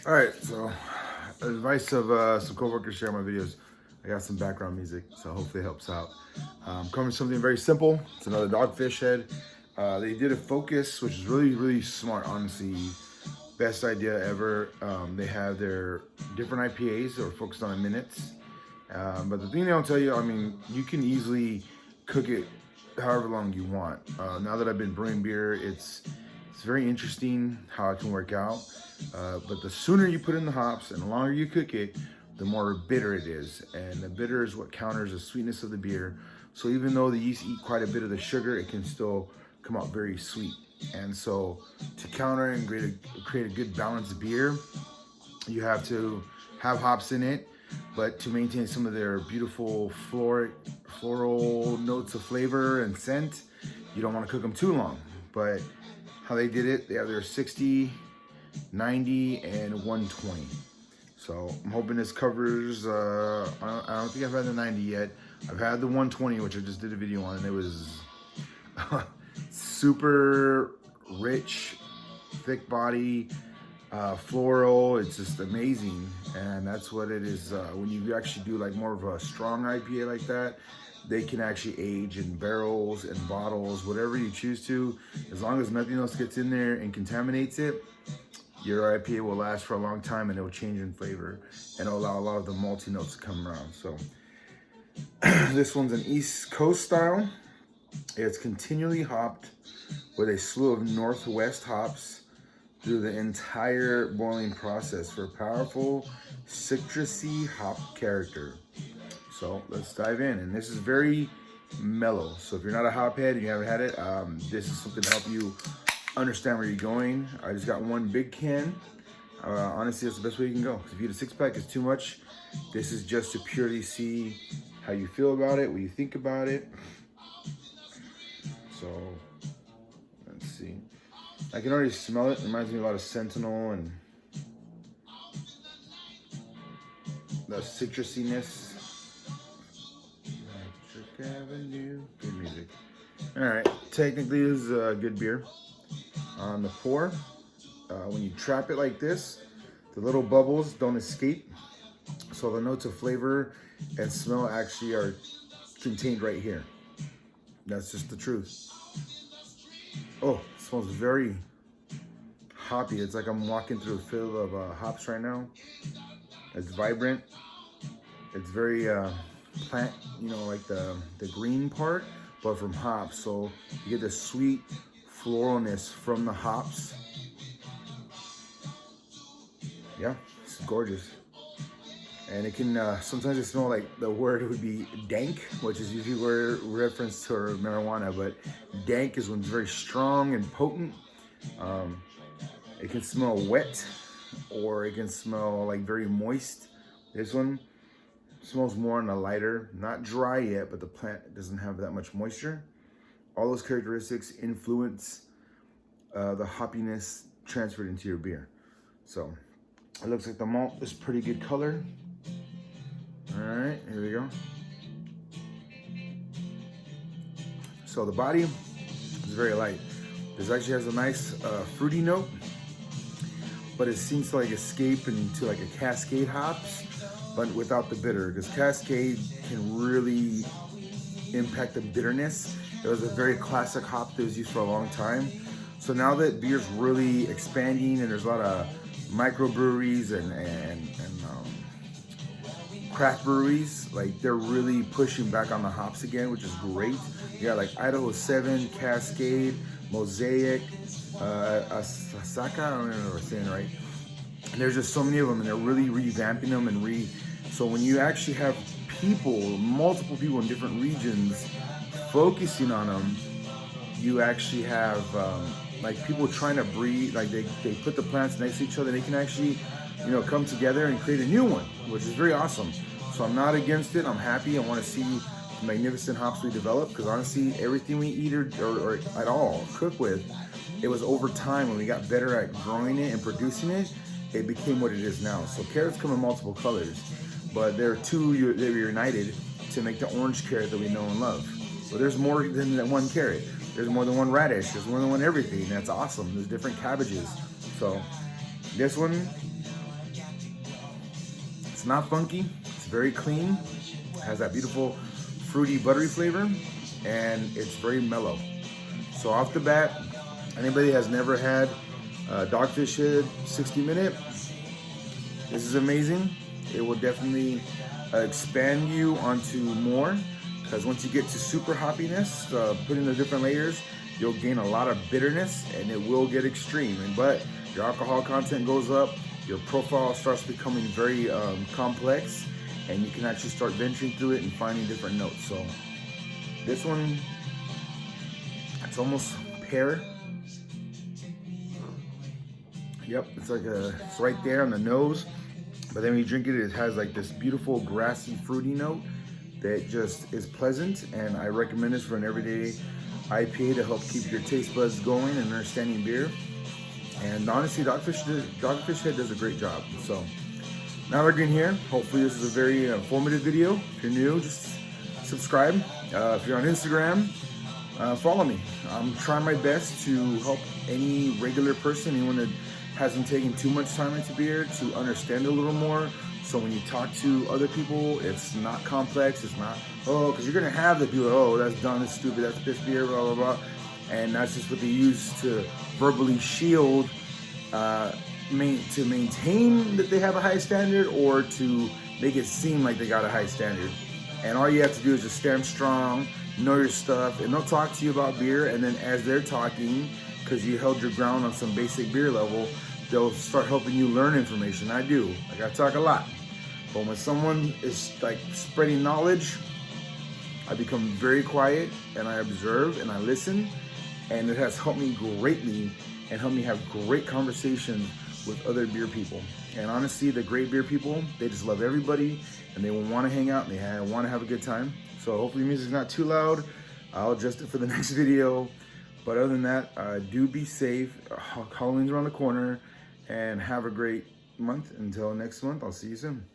All right, so advice of some coworkers share my videos. I got some background music, so hopefully it helps out. Coming something very simple. It's another Dogfish Head. They did a focus, which is really, really smart, honestly. Best idea ever. They have their different IPAs that are focused on the minutes. But the thing they don't tell you, I mean, you can easily cook it however long you want. Now that I've been brewing beer, it's very interesting how it can work out. But the sooner you put in the hops and the longer you cook it, the more bitter it is. And the bitter is what counters the sweetness of the beer. So even though the yeast eat quite a bit of the sugar, it can still come out very sweet. And so to counter and create a good balanced beer, you have to have hops in it, but to maintain some of their beautiful floral notes of flavor and scent, you don't want to cook them too long. But how they did it, they have their 60, 90, and 120. So I'm hoping this covers, I don't think I've had the 90 yet. I've had the 120, which I just did a video on, and it was super rich, thick body, floral. It's just amazing. And that's what it is. When you actually do like more of a strong IPA like that, they can actually age in barrels and bottles, whatever you choose to. As long as nothing else gets in there and contaminates it, your IPA will last for a long time, and it will change in flavor and it'll allow a lot of the malty notes to come around. So this one's an East Coast style. It's continually hopped with a slew of Northwest hops through the entire boiling process for powerful citrusy hop character. So let's dive in. And this is very mellow. So if you're not a hop head and you haven't had it, this is something to help you understand where you're going. I just got one big can. Honestly, that's the best way you can go. If you get a 6-pack, it's too much. This is just to purely see how you feel about it, what you think about it. So let's see. I can already smell it. It reminds me a lot of Sentinel and the citrusiness. Electric Avenue. Good music. All right. Technically, this is a good beer. On the pour, when you trap it like this, the little bubbles don't escape. So the notes of flavor and smell actually are contained right here. That's just the truth. Oh, it smells very hoppy. It's like I'm walking through a field of hops right now. It's vibrant. It's very plant, like the green part, but from hops. So you get the sweet floralness from the hops. Yeah, it's gorgeous. And it can, sometimes it smells like the word would be dank, which is usually where reference to marijuana, but dank is when it's very strong and potent. It can smell wet, or it can smell like very moist. This one smells more on a lighter, not dry yet, but the plant doesn't have that much moisture. All those characteristics influence the hoppiness transferred into your beer. So it looks like the malt is pretty good color. All right, here we go. So the body is very light. This actually has a nice fruity note, but it seems to like escape into like a Cascade hops, but without the bitter, because Cascade can really impact the bitterness. It was a very classic hop that was used for a long time. So now that beer's really expanding and there's a lot of microbreweries and craft breweries, like they're really pushing back on the hops again, which is great. You got like Idaho 7, Cascade, Mosaic, Asaka, I don't know if I'm saying it right. And there's just so many of them, and they're really revamping them so when you actually have multiple people in different regions focusing on them, you actually have like people trying to breed, like they put the plants next to each other. They can actually, come together and create a new one, which is very awesome. So I'm not against it. I'm happy. I want to see the magnificent hops we develop, because honestly, everything we eat or at all cook with, it was over time when we got better at growing it and producing it, it became what it is now. So carrots come in multiple colors, but they're united to make the orange carrot that we know and love. So there's more than that one carrot. There's more than one radish. There's more than one everything. That's awesome. There's different cabbages. So this one It's not funky, it's very clean, it has that beautiful fruity buttery flavor, and it's very mellow. So off the bat, anybody has never had Dogfish Head 60-minute, this is amazing. It will definitely expand you onto more, because once you get to super hoppiness, putting the different layers, you'll gain a lot of bitterness and it will get extreme. But your alcohol content goes up, your profile starts becoming very complex, and you can actually start venturing through it and finding different notes. So this one, it's almost pear. Yep, it's like it's right there on the nose. But then when you drink it, it has like this beautiful grassy fruity note that just is pleasant. And I recommend this for an everyday IPA to help keep your taste buds going and understanding beer. And honestly, Dogfish Head does a great job. So now we're getting here. Hopefully this is a very informative video. If you're new, just subscribe. If you're on Instagram, follow me. I'm trying my best to help any regular person, anyone that hasn't taken too much time into beer, to understand a little more. So when you talk to other people, it's not complex. It's not, oh, because you're gonna have the people, oh, that's dumb, that's stupid, that's piss beer, blah, blah, blah. And that's just what they use to verbally shield, to maintain that they have a high standard, or to make it seem like they got a high standard. And all you have to do is just stand strong, know your stuff, and they'll talk to you about beer. And then as they're talking, because you held your ground on some basic beer level, they'll start helping you learn information. I do. Like, I talk a lot. But when someone is like spreading knowledge, I become very quiet and I observe and I listen. And it has helped me greatly and helped me have great conversations with other beer people. And honestly, the great beer people, they just love everybody and they want to hang out and they want to have a good time. So hopefully the music's not too loud. I'll adjust it for the next video. But other than that, do be safe. Halloween's around the corner, and have a great month. Until next month, I'll see you soon.